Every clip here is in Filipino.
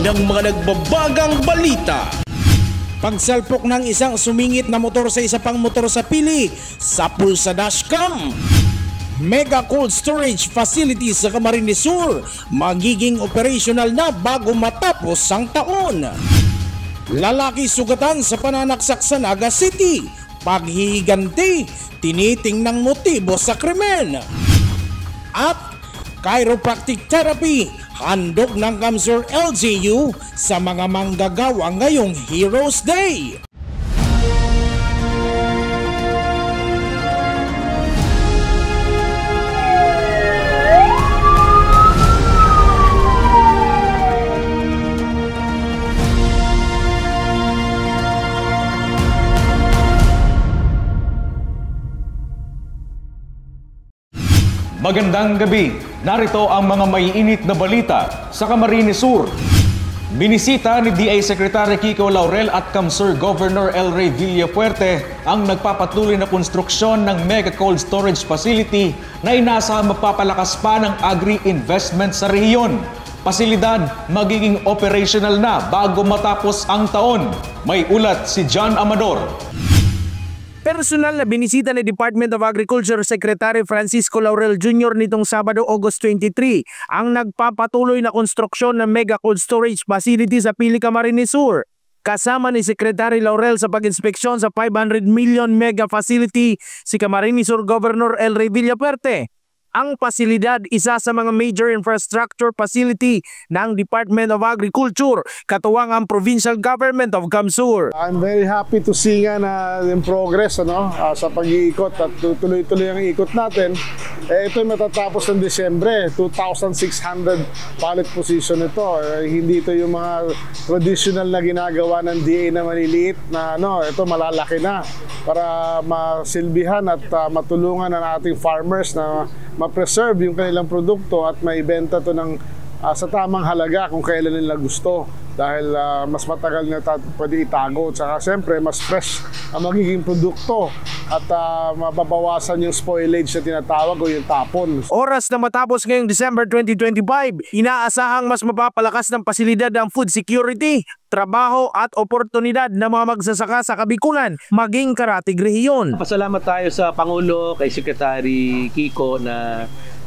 ng mga nagbabagang balita. Pagsalpok ng isang sumingit na motor sa isa pang motor sa pili sa Pulsa Dashcam. Mega cold storage facility sa Camarines Sur magiging operational na bago matapos ang taon. Lalaki sugatan sa pananaksak sa Naga City. Paghihiganti, tinitingnang motibo sa krimen. At chiropractic therapy, handog ng Kamsur LGU sa mga manggagawa ngayong Heroes Day. Magandang gabi. Narito ang mga maiinit na balita sa Camarines Sur. Binisita ni DA Secretary Kiko Laurel at Kamsur Governor El Rey Villafuerte ang nagpapatuloy na konstruksyon ng Mega Cold Storage Facility na inaasahan mapapalakas pa ng agri-investment sa rehiyon. Pasilidad magiging operational na bago matapos ang taon. May ulat si John Amador. Personal na binisita ni Department of Agriculture Secretary Francisco Laurel Jr. nitong Sabado, August 23 ang nagpapatuloy na konstruksyon ng Mega Cold Storage Facility sa Pili, Camarines Sur. Kasama ni Secretary Laurel sa pag-inspeksyon sa 500 million mega facility si Camarines Sur Governor El Rey Villafuerte. Ang pasilidad, isa sa mga major infrastructure facility ng Department of Agriculture, katuwang ang Provincial Government of Kamsur. I'm very happy to see nga na yung progress sa pag-iikot at tuloy-tuloy ang ikot natin. Ito ay matatapos ng Disyembre, 2,600 pallet position ito. Hindi ito yung mga traditional na ginagawa ng DA na maliliit na ito malalaki na para masilbihan at matulungan ang ating farmers na ma-preserve yung kanilang produkto at maibenta to ng sa tamang halaga kung kailan nila gusto, dahil mas matagal na pwede itago, at saka siyempre mas fresh ang magiging produkto at mababawasan yung spoilage na tinatawag o yung tapon. Oras na matapos ngayong December 2025, inaasahang mas mapapalakas ng pasilidad ang food security, trabaho at oportunidad ng mga magsasaka sa Kabikulan, maging Karatig Rehiyon. Pasalamat tayo sa Pangulo, kay Secretary Kiko na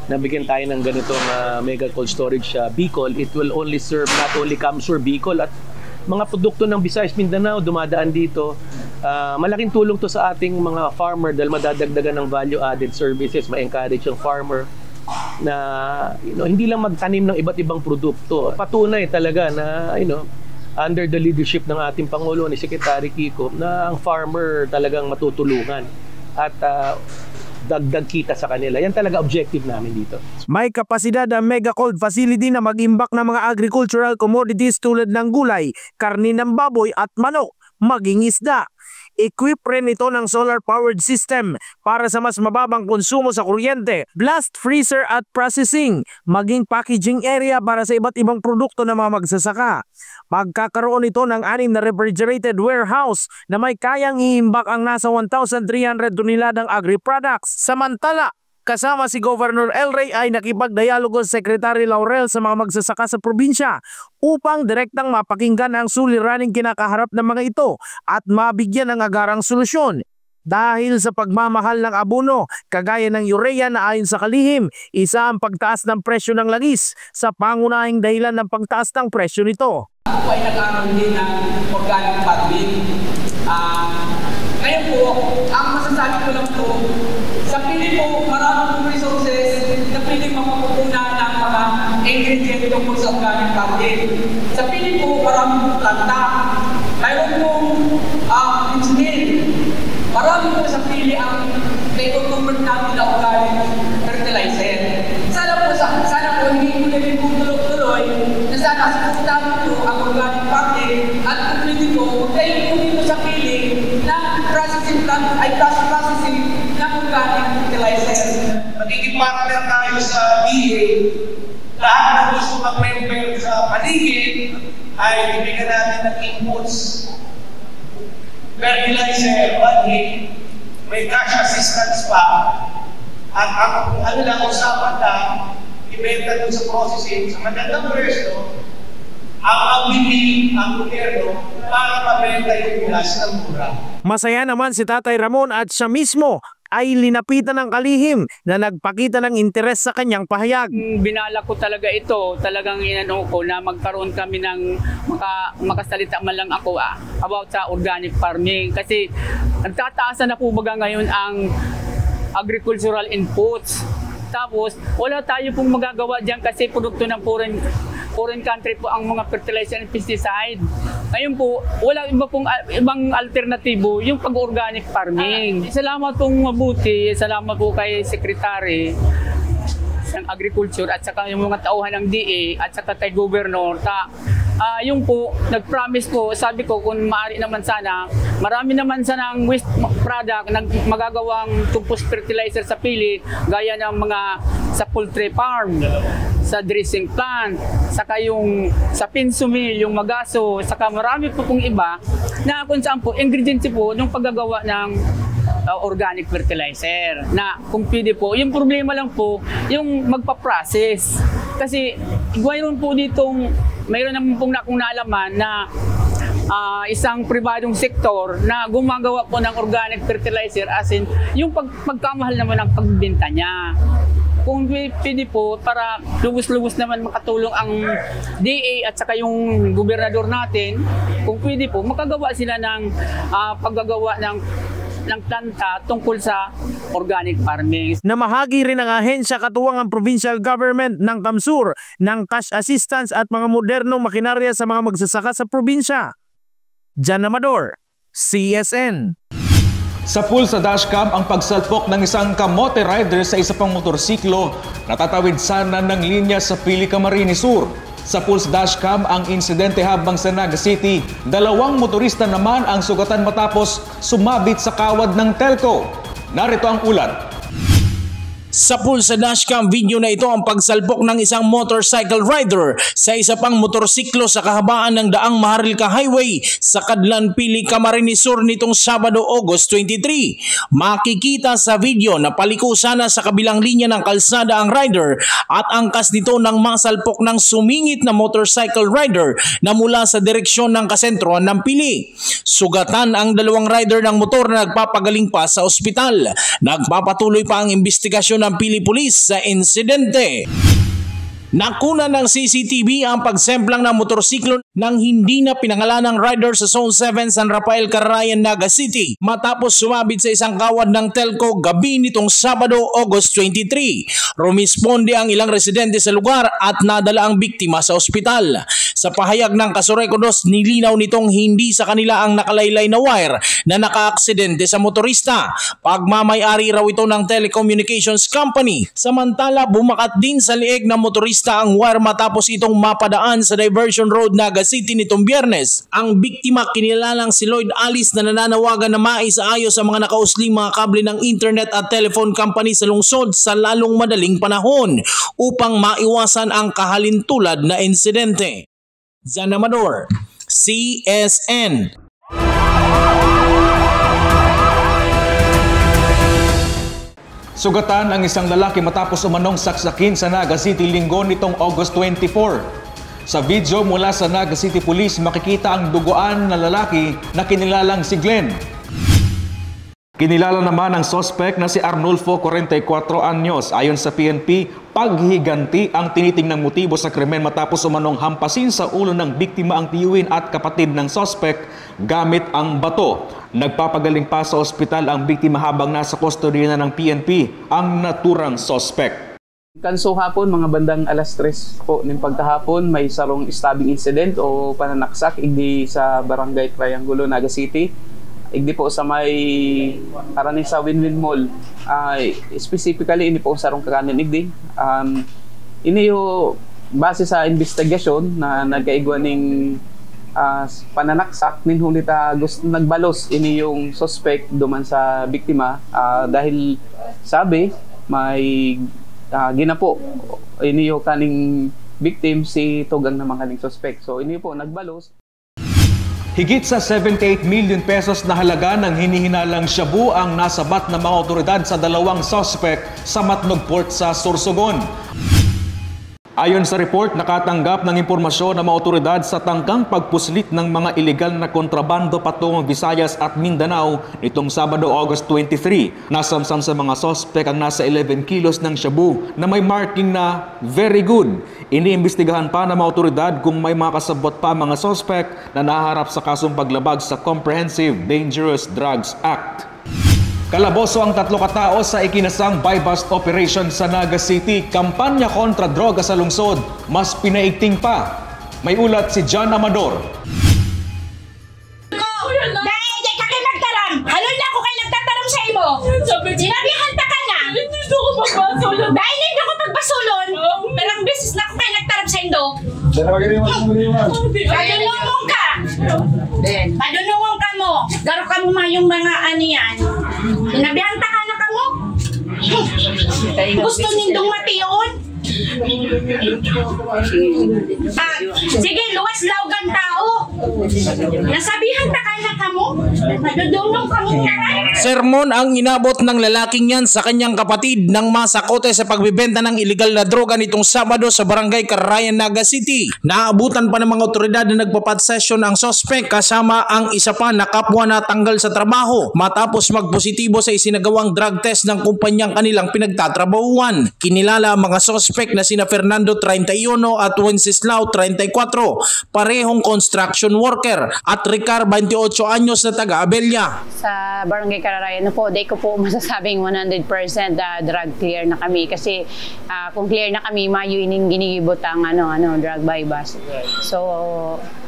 nabigyan tayo ng ganitong Mega Cold Storage Bicol. It will only serve not only Kamsur, Bicol at mga produkto ng Visayas, Mindanao dumadaan dito. Malaking tulong to sa ating mga farmer dahil madadagdagan ng value-added services, ma-encourage yung farmer na hindi lang magtanim ng iba't ibang produkto. Patunay talaga na under the leadership ng ating Pangulo ni Secretary Kiko na ang farmer talagang matutulungan at dagdag kita sa kanila. Yan talaga objective namin dito. May kapasidad ang Mega Cold Facility na mag-imbak ng mga agricultural commodities tulad ng gulay, karni ng baboy at manok, maging isda. Equip rin ito ng solar-powered system para sa mas mababang konsumo sa kuryente, blast freezer at processing, maging packaging area para sa iba't ibang produkto ng mga magsasaka. Magkakaroon ito ng 6 na refrigerated warehouse na may kayang iimbak ang nasa 1,300 toneladang agri-products. Samantala, kasama si Governor El Rey ay nakipagdialogo sa Secretary Laurel sa mga magsasaka sa probinsya upang direktang mapakinggan ang suliraning kinakaharap ng mga ito at mabigyan ng agarang solusyon. Dahil sa pagmamahal ng abono, kagaya ng urea na ayon sa kalihim, isa ang pagtaas ng presyo ng langis sa pangunahing dahilan ng pagtaas ng presyo nito. Ako ay nag-aaral din ng organic farming. Ngayon po, ang masasabi ko lang po, sa pili po, maraming resources na pili mapupunan ng mga ingredient tungkol sa organic farming. Sa pili po, maraming planta. Mayroon pong engineer. Maraming po sa pili ang na-convert namin na organic fertilizer. Sana po hindi po namin po tuloy na sana suportahan po ang organic farming at kumpliti po kayo po dito sa pili na processing plant ay processing ng organic fertilizer. Magiging partner tayo sa DA. Lahat na gusto mag-member sa paligid ay bibigyan natin ng inputs. Fertilizer, money, may cash assistance pa. At ang usapan na ibenta dun sa processing sa magandang presyo ang magbibili ang gobyerno para mabenta yung bigas ng mura. Masaya naman si Tatay Ramon at siya mismo ay linapitan ng kalihim na nagpakita ng interes sa kanyang pahayag. Binala ko talaga ito, talagang inano ko na magkaroon kami ng makasalita man lang ako about sa organic farming. Kasi nagtataasan na po baga ngayon ang agricultural inputs. Tapos wala tayo pong magagawa dyan kasi produkto ng foreign country po ang mga fertilizer and pesticide. Ngayon po, wala ibang alternatibo yung pag-organic farming. Salamat pong mabuti, salamat po kay Secretary ng Agriculture at saka yung mga tauhan ng DA at saka kay Governor. Yung po, nag-promise po, sabi ko kung maaari naman sana, marami naman sana ng waste product na magagawang tumpos fertilizer sa pilit, gaya ng mga sa poultry farm, sa dressing plant, saka yung sa pinso mill, yung magaso, saka marami po pong iba na kung saan po, ingredients po ng paggagawa ng organic fertilizer na kung pwede po. Yung problema lang po, yung magpa-process. Kasi mayroon naman pong akong naalaman na isang pribadong sektor na gumagawa po ng organic fertilizer as in yung pagkamahal naman ng pagbenta niya. Kung pwede po, para lubos-lubos naman makatulong ang DA at saka yung gobernador natin, kung pwede po, makagawa sila ng paggagawa ng planta tungkol sa organic farming. Namahagi rin ang ahensya katuwang ang provincial government ng Kamsur ng cash assistance at mga modernong makinarya sa mga magsasaka sa probinsya. Jan Amador, CSN. Sa pool sa dashcam ang pagsalpok ng isang kamote rider sa isa pang motorsiklo na tatawid sana ng linya sa Pili, Camarines Sur. Sa Pulse Dashcam ang insidente habang sa Naga City, 2 motorista naman ang sugatan matapos sumabit sa kawad ng telco. Narito ang ulat. Sa Pulse Dashcam video na ito ang pagsalpok ng isang motorcycle rider sa isa pang motorsiklo sa kahabaan ng Daang Maharlika Highway sa Kadlan, Pili, Camarines Sur nitong Sabado, August 23. Makikita sa video na paliko sana sa kabilang linya ng kalsada ang rider at angkas nito nang masalpok ng sumingit na motorcycle rider na mula sa direksyon ng kasentrohan ng Pili. Sugatan ang 2 rider ng motor na nagpapagaling pa sa ospital. Nagpapatuloy pa ang investigasyon ng Pili Police sa insidente. Nakuna ng CCTV ang pagsemplang ng motorsiklo ng hindi na pinangalanang rider sa Zone 7 San Rafael, Carayan, Naga City matapos sumabit sa isang kawad ng telco gabi nitong Sabado, August 23. Rumisponde ang ilang residente sa lugar at nadala ang biktima sa ospital. Sa pahayag ng Kasurekodos, nilinaw nitong hindi sa kanila ang nakalaylay na wire na nakaaksidente sa motorista. Pagmamay-ari raw ito ng telecommunications company. Samantala, bumakat din sa lieg ng motorista ang wire matapos itong mapadaan sa diversion road Naga City nitong Biyernes. Ang biktima kinilalang si Lloyd Alice na nananawagan na maisaayos sa mga nakausling mga kable ng internet at telephone company sa lungsod sa lalong madaling panahon upang maiwasan ang kahalintulad na insidente. Jan Amador, CSN. Sugatan ang isang lalaki matapos umanong saksakin sa Naga City Linggo nitong August 24. Sa video mula sa Naga City Police, makikita ang duguan na lalaki na kinilalang si Glenn. Kinilala naman ang suspect na si Arnulfo, 44 anyos. Ayon sa PNP, paghiganti ang tinitingnang motibo sa krimen matapos umanong hampasin sa ulo ng biktima ang tiyuhin at kapatid ng suspect gamit ang bato. Nagpapagaling pa sa ospital ang biktima habang nasa custody na ng PNP ang naturang suspect. Kanso hapon, mga bandang alas 3 po ng pagkahapon, may sarong stabbing incident o pananaksak igdi sa Barangay Triangulo, Naga City. Igdi po sa may karani sa Win-Win Mall. Specifically, ini po sarong kakanin igdi. Ini yung base sa investigasyon na nagkaigwa ng pananaksak nin hulita nagbalos ini yung suspect duman sa biktima dahil sabi may ginapo ini yung kaning victim si tugang na mga kaning suspect. So ini po nagbalos. Higit sa 78 million pesos na halaga ng hinihinalang shabu ang nasabat ng mga otoridad sa 2 suspect sa Matnog Port sa Sorsogon. Ayon sa report, nakatanggap ng impormasyon ng mga otoridad sa tangkang pagpuslit ng mga ilegal na kontrabando patungong Visayas at Mindanao nitong Sabado, August 23. Nasamsam sa mga sospek ang nasa 11 kilos ng shabu na may marking na very good. Iniimbestigahan pa ng mga otoridad kung may mga kasabot pa mga sospek na naharap sa kasong paglabag sa Comprehensive Dangerous Drugs Act. Kalaboso ang 3 katao sa ikinasang buy-bust operation sa Naga City. Kampanya kontra droga sa lungsod, mas pinaigting pa. May ulat si John Amador. Dahil di ka kayo magtaram, halol na ako kayo nagtataram sa imo. Sinabihan ta ka na. Hindi ko magbasulon. Dahil hindi ko pagbasulon, pero ang business na ako kayo nagtaram sa indo. Padunungong ka. Padunungong ka mo. Garo ka mo yung mga ano yan. Sinabihan ta ka na ka mo. Gusto nindong matiyon? Sige, luwas laugan tao. Nasabihan ta ka na ka mo. Madudunong ka mo karay. Sermon ang inabot ng lalaking yan sa kanyang kapatid nang masakote sa pagbibenta ng iligal na droga nitong Sabado sa Barangay Carayan, Naga City. Naabutan pa ng mga otoridad na nagpapatsesyon ang sospek kasama ang isa pa na kapwa na tanggal sa trabaho matapos magpositibo sa isinagawang drug test ng kumpanyang kanilang pinagtatrabahuan. Kinilala ang mga sospek na sina Fernando 31 at Wenceslao 34, parehong construction worker, at Ricar 28 anyos na taga Abella. Sa Barangay Carayan po, di ko po masasabing 100% drug clear na kami kasi kung clear na kami, mayo ining ginigibot ang drug buy-bust. So,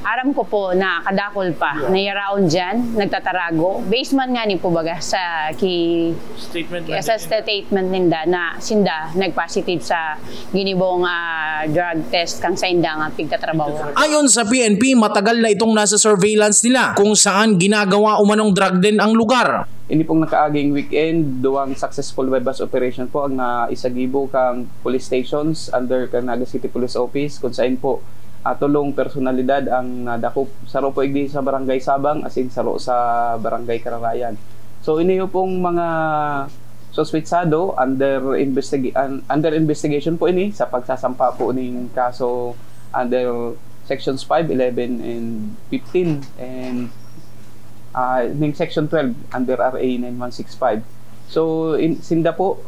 aram ko po na kadakol pa, nayaraon dyan, nagtatarago. Basement nga ni po baga sa statement ninda na sinda nag-positive sa ginibong drug test kang sa inda nga pigtatrabaho. Ayon sa PNP, matagal na itong nasa surveillance nila kung saan ginagawa umanong drug den ang lugar. Ini pong nakaaging weekend, duwang successful buy-bust operation po ang naisagibo kang police stations under kang Naga City Police Office kung saan po tulong personalidad ang nadakop saro po igdi sa Barangay Sabang asin saro sa Barangay Carayan. So iniyo pong mga suspetsado under investigation po ini sa pagsasampa po ning kaso under sections 5, 11 and 15 and ning section 12 under RA 9165. So sinda po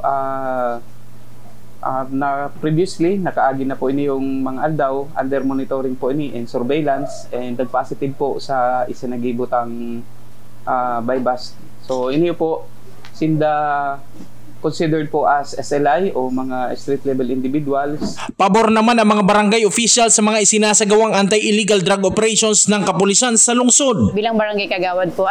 na previously nakaagi na po ini yung mga aldaw under monitoring po ini and surveillance and nag-positive po sa isinagibutang buy-bust. So ini po sinda considered po as SLI o mga street level individuals. Pabor naman ang mga barangay officials sa mga isinasagawang anti-illegal drug operations ng kapulisan sa lungsod. Bilang barangay kagawad po,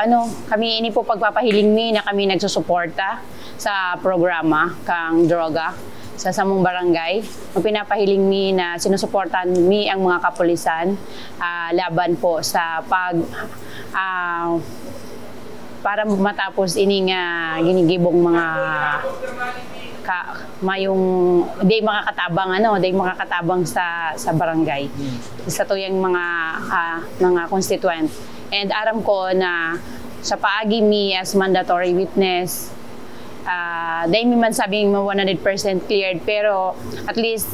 kami ini po pagpapahiling mi na kami nagsusuporta sa programa kang droga sa samong barangay. Pinapahiling mi na sinusuportahan mi ang mga kapulisan laban po sa para matapos ining ginigibong mga mayong day makakatabang sa barangay sa tuyang mga constituent. And aram ko na sa paagi mi as mandatory witness day mi man sabing 100% cleared pero at least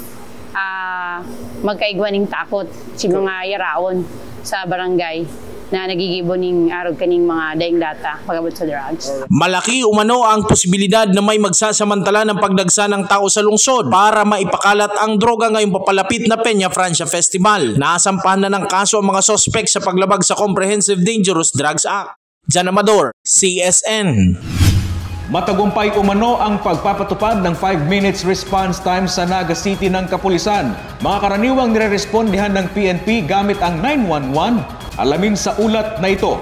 magkaigwaning takot si mga yaraon sa barangay na nagigibo ning arog kaning mga daing data pagabot sa drugs. Malaki umano ang posibilidad na may magsasamantala ng pagdagsa ng tao sa lungsod para maipakalat ang droga ngayong papalapit na Peña Francia Festival. Naasampahan na ng kaso ang mga sospek sa paglabag sa Comprehensive Dangerous Drugs Act. John Amador, CSN. Matagumpay umano ang pagpapatupad ng 5 minutes response time sa Naga City ng Kapulisan. Mga karaniwang nirerespondihan ng PNP gamit ang 911. Alamin sa ulat na ito.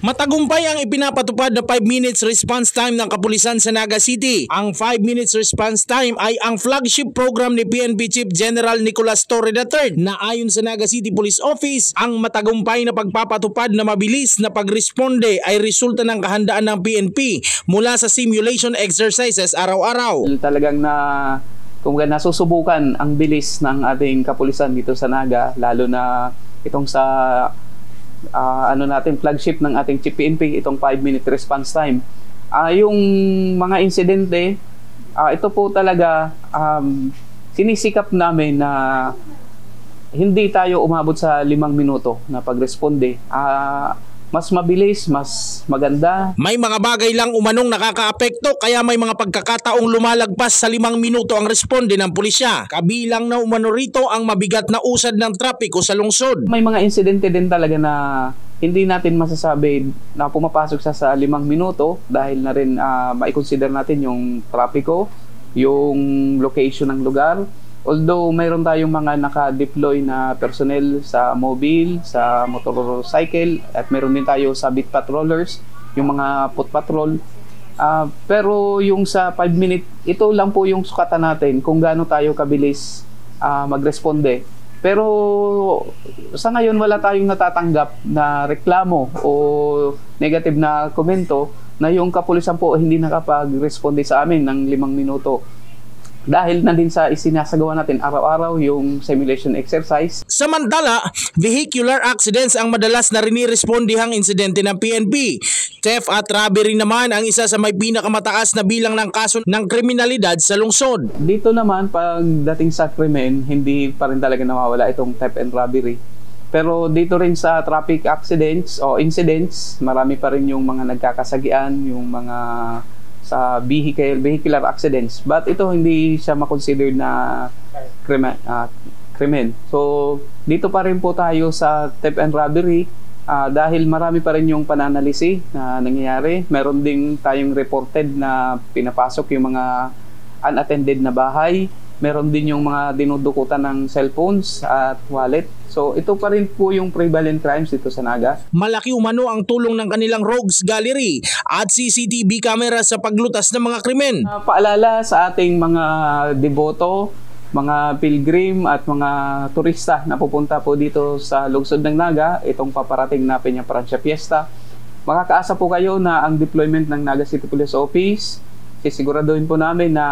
Matagumpay ang ipinapatupad na 5 minutes response time ng kapulisan sa Naga City. Ang 5 minutes response time ay ang flagship program ni PNP Chief General Nicolas Torre III na ayon sa Naga City Police Office, ang matagumpay na pagpapatupad na mabilis na pagresponde ay resulta ng kahandaan ng PNP mula sa simulation exercises araw-araw. Talagang kung nasusubukan ang bilis ng ating kapulisan dito sa Naga, lalo na itong sa flagship ng ating Chief PNP, itong 5-minute response time. Yung mga insidente, ito po talaga sinisikap namin na hindi tayo umabot sa 5 minuto na pagresponde. Mas mabilis, mas maganda. May mga bagay lang umanong nakakaapekto kaya may mga pagkakataong lumalagpas sa 5 minuto ang responde ng pulisya. Kabilang na umano rito ang mabigat na usad ng trapiko sa lungsod. May mga insidente din talaga na hindi natin masasabi na pumapasok sa 5 minuto dahil na rin maikonsider natin yung trapiko, yung location ng lugar. Although mayroon tayong mga naka-deploy na personnel sa mobile, sa motorcycle, at mayroon din tayo sa beat patrollers, yung mga foot patrol. Pero yung sa 5 minute, ito lang po yung sukatan natin kung gaano tayo kabilis magresponde. Pero sa ngayon wala tayong natatanggap na reklamo o negative na komento na yung kapulisan po hindi nakapag-responde sa amin ng 5 minuto. Dahil na din sa isinasagawa natin araw-araw yung simulation exercise. Samantala, vehicular accidents ang madalas na rinirespondihang insidente ng PNP. Theft at robbery naman ang isa sa may pinakamataas na bilang ng kaso ng kriminalidad sa lungsod. Dito naman, pagdating sa krimen, hindi pa rin talaga nawawala itong theft and robbery. Pero dito rin sa traffic accidents o incidents, marami pa rin yung mga nagkakasagian, yung mga sa vehicular accidents. But ito hindi siya makonsider na krimen. So dito pa rin po tayo sa theft and robbery dahil marami pa rin yung pananalisi na nangyayari. Meron din tayong reported na pinapasok yung mga unattended na bahay. Meron din yung mga dinudukutan ng cellphones at wallet. So ito pa rin po yung prevalent crimes dito sa Naga. Malaki umano ang tulong ng kanilang rogues gallery at CCTV camera sa paglutas ng mga krimen. Paalala sa ating mga deboto, mga pilgrim at mga turista na pupunta po dito sa lungsod ng Naga, itong paparating na Peña Francia Fiesta. Makakaasa po kayo na ang deployment ng Naga City Police Office, sisiguraduhin po namin na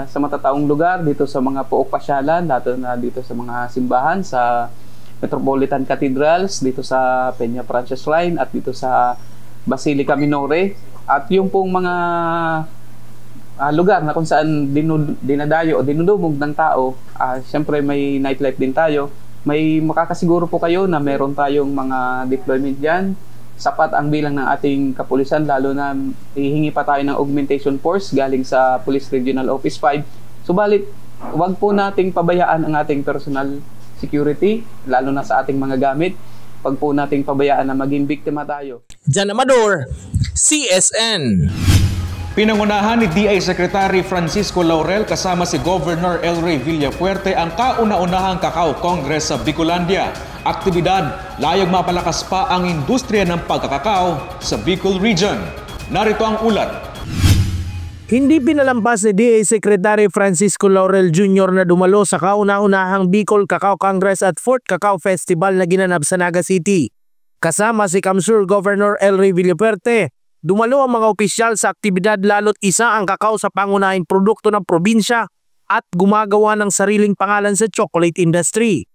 sa matataong lugar dito sa mga pook pasyalan, lalo na dito sa mga simbahan, sa Metropolitan Cathedrals, dito sa Peña Francia Shrine at dito sa Basilica Minore. At yung pong mga lugar na kung saan dinadayo o dinudumog ng tao, siyempre may nightlife din tayo. May makakasiguro po kayo na meron tayong mga deployment dyan. Sapat ang bilang ng ating kapulisan, lalo na hihingi pa tayo ng augmentation force galing sa Police Regional Office 5. Subalit, wag po nating pabayaan ang ating personal security, lalo na sa ating mga gamit. Wag po nating pabayaan na maging biktima tayo. Jan Amador, CSN. Pinangunahan ni DA Secretary Francisco Laurel kasama si Governor El Rey Villapuerte ang kauna-unahang Cacao Congress sa Bicolandia. Aktibidad, layag mapalakas pa ang industriya ng pagkakakao sa Bicol Region. Narito ang ulat. Hindi pinalampas ni DA Secretary Francisco Laurel Jr. na dumalo sa kauna-unahang Bicol Cacao Congress at 4th Cacao Festival na ginanap sa Naga City. Kasama si Kamsur Governor El Rey Villapuerte, dumalo ang mga opisyal sa aktibidad lalo't isa ang kakao sa pangunahing produkto ng probinsya at gumagawa ng sariling pangalan sa chocolate industry.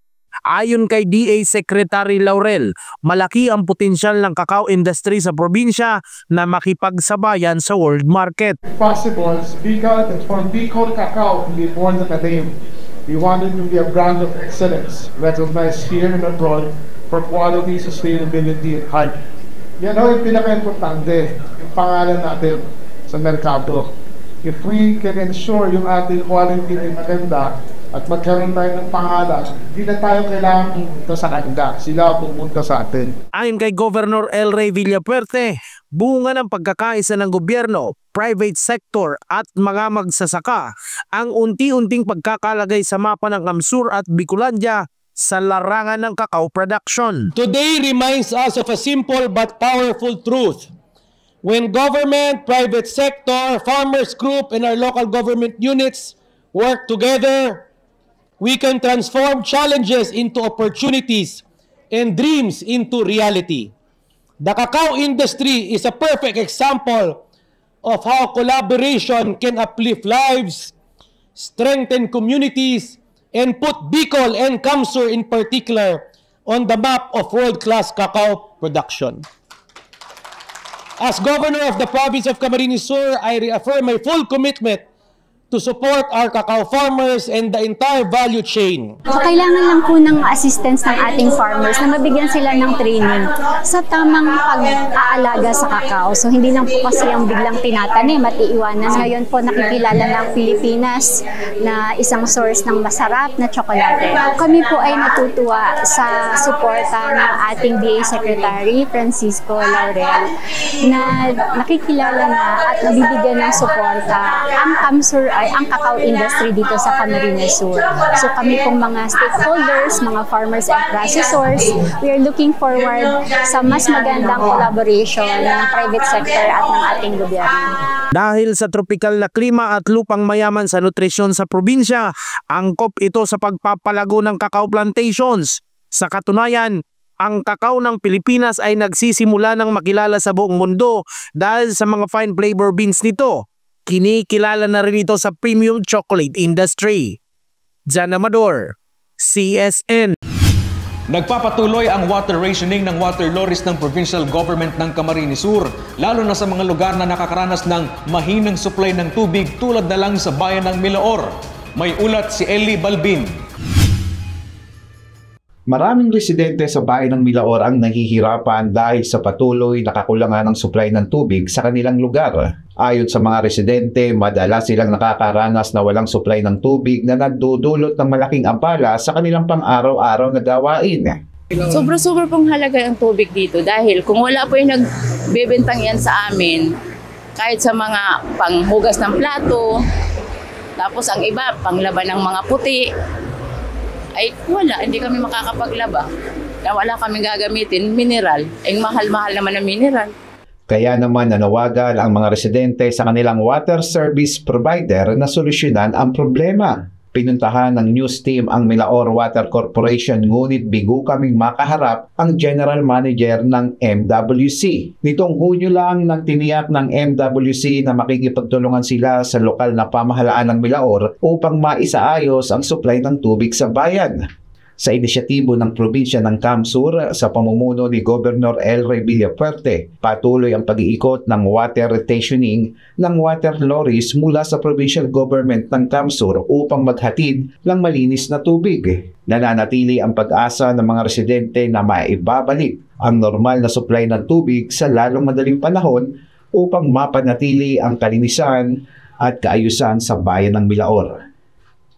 Ayon kay DA Secretary Laurel, malaki ang potensyal ng kakao industry sa probinsya na makipagsabayan sa world market. Possible, from Bicol Cacao, we born the name. We wanted to be a brand of excellence, recognized here and abroad for quality, sustainability, and hype. Yan ang pinaka-importante, yung pangalan natin sa merkado. If we can ensure yung ating quality ay maganda at magkaroon tayo ng pangalan, hindi na tayo kailangan pumunta sa kanila. Sila pumunta sa atin. Ayon kay Governor El Rey Villapuerte, bunga ng pagkakaisa ng gobyerno, private sector at mga magsasaka ang unti-unting pagkakalagay sa mapa ng Kamsur at Bicolandia sa larangan ng cacao production. Today reminds us of a simple but powerful truth. When government, private sector, farmers group, and our local government units work together, we can transform challenges into opportunities and dreams into reality. The cacao industry is a perfect example of how collaboration can uplift lives, strengthen communities, and put Bicol and Kamsur in particular on the map of world-class cacao production. As Governor of the Province of Camarines Sur, I reaffirm my full commitment to support our cacao farmers and the entire value chain. So, kailangan lang po ng assistance ng ating farmers na mabigyan sila ng training sa tamang pag-aalaga sa cacao. So, hindi lang po kasi yung biglang tinatanim at iiwanan. Ngayon po nakikilala ng Pilipinas na isang source ng masarap na tsokolate. Kami po ay natutuwa sa suporta ng ating DA Secretary Francisco Laurel na nakikilala na at nabibigyan ng suporta ang CAMSUR ay ang cacao industry dito sa Camarines Sur. So kami pong mga stakeholders, mga farmers and processors, we are looking forward sa mas magandang collaboration ng private sector at ng ating gobyerno. Dahil sa tropical na klima at lupang mayaman sa nutrisyon sa probinsya, angkop ito sa pagpapalago ng cacao plantations. Sa katunayan, ang cacao ng Pilipinas ay nagsisimula ng makilala sa buong mundo dahil sa mga fine flavor beans nito. Kinikilala na rin ito sa premium chocolate industry. Jan Amador, CSN. Nagpapatuloy ang water rationing ng water lorries ng provincial government ng Camarines Sur, lalo na sa mga lugar na nakakaranas ng mahinang supply ng tubig tulad na lang sa bayan ng Milaor. May ulat si Eli Balbin. Maraming residente sa bayan ng Milaor ang nahihirapan dahil sa patuloy na kakulangan ng supply ng tubig sa kanilang lugar. Ayon sa mga residente, madalas silang nakakaranas na walang supply ng tubig na nagdudulot ng malaking abala sa kanilang pang-araw-araw na gawain. Sobra-sobra pong halaga ang tubig dito dahil kung wala po yung nagbebentang yan sa amin, kahit sa mga panghugas ng plato, tapos ang iba, panglaban ng mga puti, ay wala, hindi kami makakapaglaba. Wala kami gagamitin, mineral. Ay mahal-mahal naman ang mineral. Kaya naman nanawagan ang mga residente sa kanilang water service provider na solusyonan ang problema. Pinuntahan ng news team ang Milaor Water Corporation ngunit bigo kaming makaharap ang General Manager ng MWC. Nitong Hunyo lang nang tiniyak ng MWC na makikipagtulungan sila sa lokal na pamahalaan ng Milaor upang maisaayos ang supply ng tubig sa bayan. Sa inisyatibo ng probinsya ng CAMSUR sa pamumuno ni Governor El Rey Villafuerte, patuloy ang pag-iikot ng water rationing ng water lorries mula sa provincial government ng CAMSUR upang maghatid ng malinis na tubig. Nananatili ang pag-asa ng mga residente na maibabalik ang normal na supply ng tubig sa lalong madaling panahon upang mapanatili ang kalinisan at kaayusan sa bayan ng Milaor.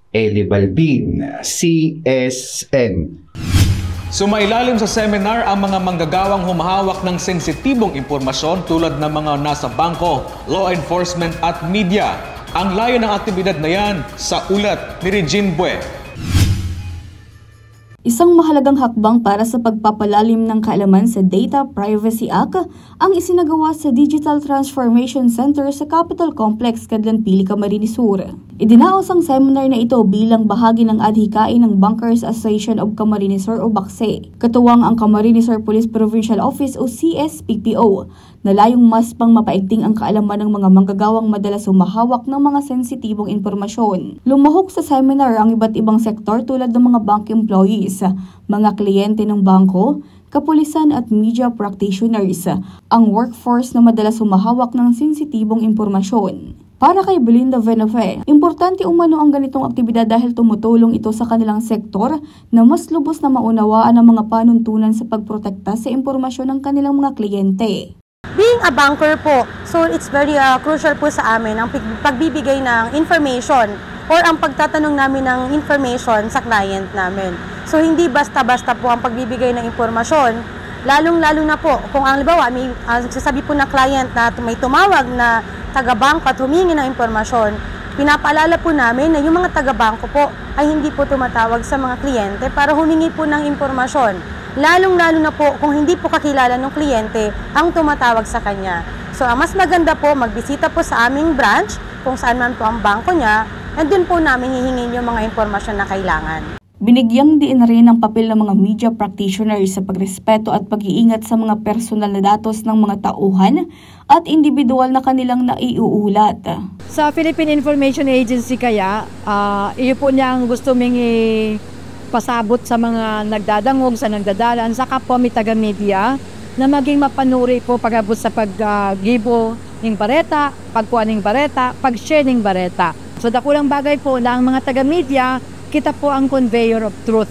Eli Balbin, CSN. Sumailalim sa seminar ang mga manggagawang humahawak ng sensitibong impormasyon tulad ng mga nasa bangko, law enforcement at media. Ang layo ng aktibidad na yan sa ulat ni Regine Bue. Isang mahalagang hakbang para sa pagpapalalim ng kaalaman sa Data Privacy Act ang isinagawa sa Digital Transformation Center sa Capitol Complex, Cadlan-Pili, Camarines Sur. Idinaos ang seminar na ito bilang bahagi ng adhikain ng Bankers Association of Camarines Sur o BACSE. Katuwang ang Camarines Sur Police Provincial Office o CSPPO na layong mas pang mapaigting ang kaalaman ng mga manggagawang madalas humahawak ng mga sensitibong impormasyon. Lumahok sa seminar ang iba't ibang sektor tulad ng mga bank employees, mga kliyente ng bangko, kapulisan at media practitioners, ang workforce na madalas humahawak ng sensitibong impormasyon. Para kay Belinda Venefe, importante umano ang ganitong aktibidad dahil tumutulong ito sa kanilang sektor na mas lubos na maunawaan ang mga panuntunan sa pagprotekta sa impormasyon ng kanilang mga kliyente. Being a banker po, so it's very crucial po sa amin ang pagbibigay ng information or ang pagtatanong namin ng information sa client namin. So hindi basta-basta po ang pagbibigay ng impormasyon, lalong-lalo na po kung ang halimbawa may sasabi po na client na may tumawag na taga-bangko at humingi ng impormasyon, pinapaalala po namin na yung mga taga-bangko po ay hindi po tumatawag sa mga kliyente para humingi po ng impormasyon. Lalong-lalo na po kung hindi po kakilala ng kliyente ang tumatawag sa kanya. So, mas maganda po magbisita po sa aming branch kung saan man po ang bangko niya and dun po namin hihingin yung mga impormasyon na kailangan. Binigyang diin rin ang papel ng mga media practitioners sa pagrespeto at pag-iingat sa mga personal na datos ng mga tauhan at individual na kanilang naiuulat. Sa Philippine Information Agency kaya, iyo po niyang gusto mingi pasabot sa mga nagdadangog, sa nagdadalan, sa kapwa may taga-media na maging mapanuri po pagabot sa pag-gibo ng bareta, pagkuha ng bareta, pag-share ng bareta. So dakulang bagay po na ang mga taga-media, kita po ang conveyor of truth.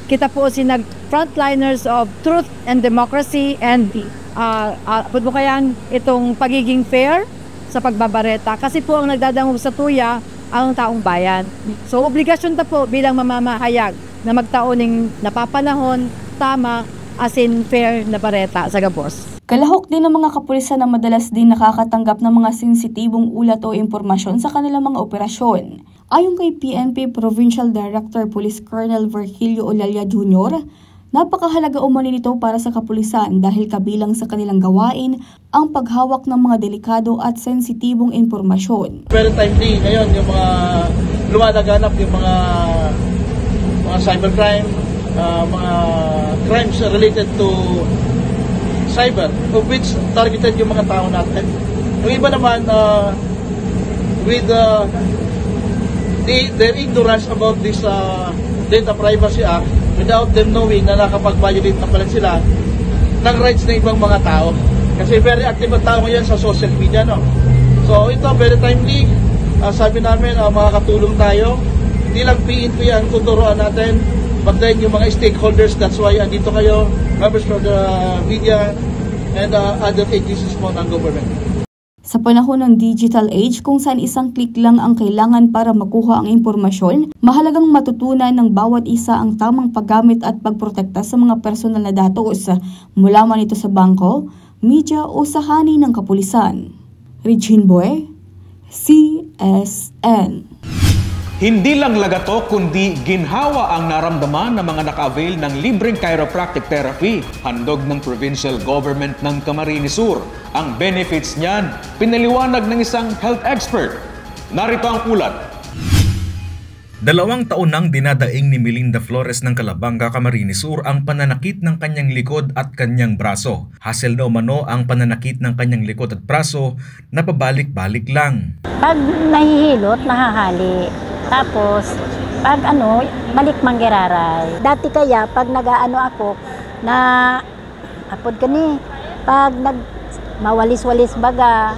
Kita po sinag frontliners of truth and democracy and po kayang itong pagiging fair sa pagbabareta. Kasi po ang nagdadangog sa tuya ang taong bayan. So obligasyon ta po bilang mamamahayag na magtaoning napapanahon, tama, as in fair na bareta sa gabos. Kalahok din ng mga kapulisan na madalas din nakakatanggap ng mga sensitibong ulat o impormasyon sa kanilang mga operasyon. Ayon kay PNP Provincial Director Police Colonel Virgilio Olalia Jr., napakahalaga umano nito para sa kapulisan dahil kabilang sa kanilang gawain ang paghawak ng mga delikado at sensitibong impormasyon. Very timely ngayon yung mga lumalaganap yung mga cybercrime, mga crimes related to cyber, of which targeted yung mga tao natin. Yung iba naman with their ignorance about this Data Privacy Act, without them knowing na nakapag-violate na pala sila ng rights ng ibang mga tao. Kasi very active ang tao ngayon sa social media, no? So ito, very timely. Sabi namin, makakatulong tayo. Hindi lang PNP ang tuturuan natin, but then yung mga stakeholders, that's why andito kayo, members of the media and other agencies mo ng government. Sa panahon ng digital age kung saan isang click lang ang kailangan para makuha ang impormasyon, mahalagang matutunan ng bawat isa ang tamang paggamit at pagprotekta sa mga personal na datos mula man ito sa bangko, media o sa hani ng kapulisan. Regine Boy, CSN. Hindi lang lagatok kundi ginhawa ang naramdaman ng mga naka-avail ng libreng chiropractic therapy. Handog ng provincial government ng Camarines Sur. Ang benefits niyan, pinaliwanag ng isang health expert. Narito ang ulat. 2 taon nang dinadaing ni Melinda Flores ng Calabanga, Camarines Sur ang pananakit ng kanyang likod at kanyang braso. Hassle na umano ang pananakit ng kanyang likod at braso na pabalik-balik lang. Pag nahihilot, nahahali. Tapos, pag balik manggiraray. Dati kaya, pag nag-aano ako, na, apod ka ni, pag mawalis-walis baga,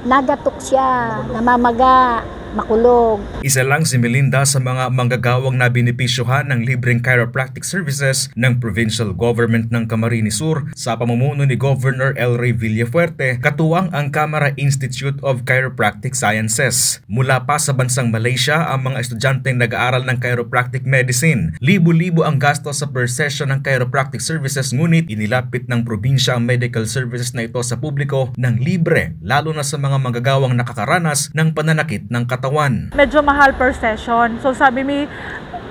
nagatok siya, namamaga, makulog. Isa lang si Melinda sa mga manggagawang na benepisyohan ng libreng chiropractic services ng provincial government ng Camarines Sur sa pamumuno ni Governor El Rey Villafuerte, katuwang ang Camara Institute of Chiropractic Sciences. Mula pa sa bansang Malaysia ang mga estudyanteng nag-aaral ng chiropractic medicine. Libo-libo ang gasto sa per session ng chiropractic services, ngunit inilapit ng probinsya ang medical services na ito sa publiko ng libre, lalo na sa mga manggagawang nakakaranas ng pananakit ng katawan. Medyo mahal per session. So sabi mi,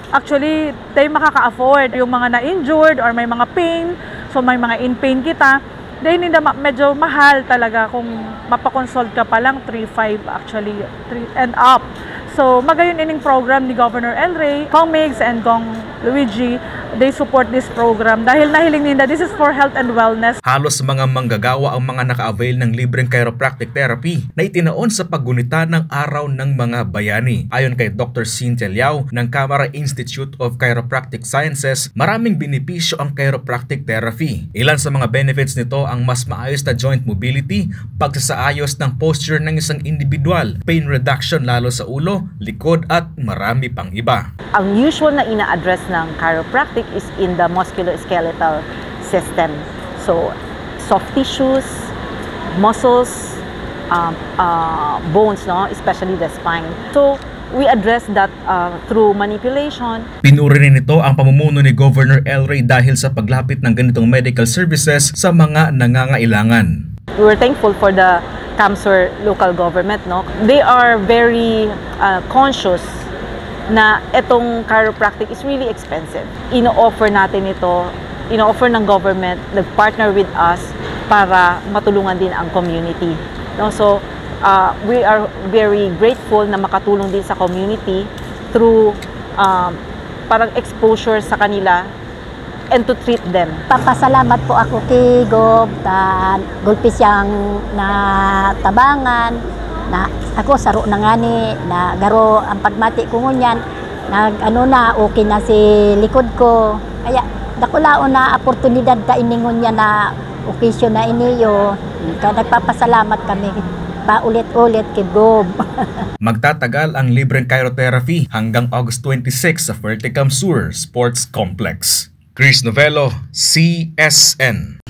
actually, tayo makaka-afford yung mga na-injured or may mga pain. So may mga in-pain kita. Dahil medyo mahal talaga kung mapakonsult ka pa lang, 3.5 actually, 3 and up. So magayon ining program ni Governor El Rey, Kong Migs and Kong Luigi, they support this program dahil nahiling nila this is for health and wellness. Halos mga manggagawa ang mga naka-avail ng libreng chiropractic therapy na itinaon sa paggunita ng araw ng mga bayani. Ayon kay Dr. Cynthia Liao ng Camara Institute of Chiropractic Sciences, maraming benepisyo ang chiropractic therapy. Ilan sa mga benefits nito ang mas maayos na joint mobility, pagsasaayos ng posture ng isang individual, pain reduction lalo sa ulo, likod at marami pang iba. Ang usual na ina-address ng chiropractic is in the musculoskeletal system. So, soft tissues, muscles, bones, no? Especially the spine. So, we address that through manipulation. Pinuri rin ito ang pamumuno ni Governor El Rey dahil sa paglapit ng ganitong medical services sa mga nangangailangan. We were thankful for the CAMSUR local government, no? They are very conscious na itong chiropractic is really expensive. Ino-offer natin ito, ino-offer ng government, nag-partner with us para matulungan din ang community. No? So, we are very grateful na makatulong din sa community through parang exposure sa kanila and to treat them. Papasalamat po ako kay Gob, gulpi siyang na tabangan, na ako saro na nga ni, na garo ang pagmati ko ngunyan, okay na si likod ko. Kaya dakulaon na oportunidad ta iningon niya na okasyon na iniyo. Nagpapasalamat kami paulit-ulit kay Gob. Magtatagal ang libreng chirotherapy hanggang August 26 sa Ferticam Sur Sports Complex. Chris Novello, CSN.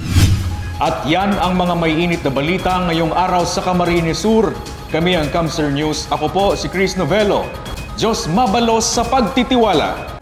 At yan ang mga may init na balita ngayong araw sa Camarines Sur. Kami ang Kamsur News. Ako po si Chris Novello. Diyos mabalos sa pagtitiwala.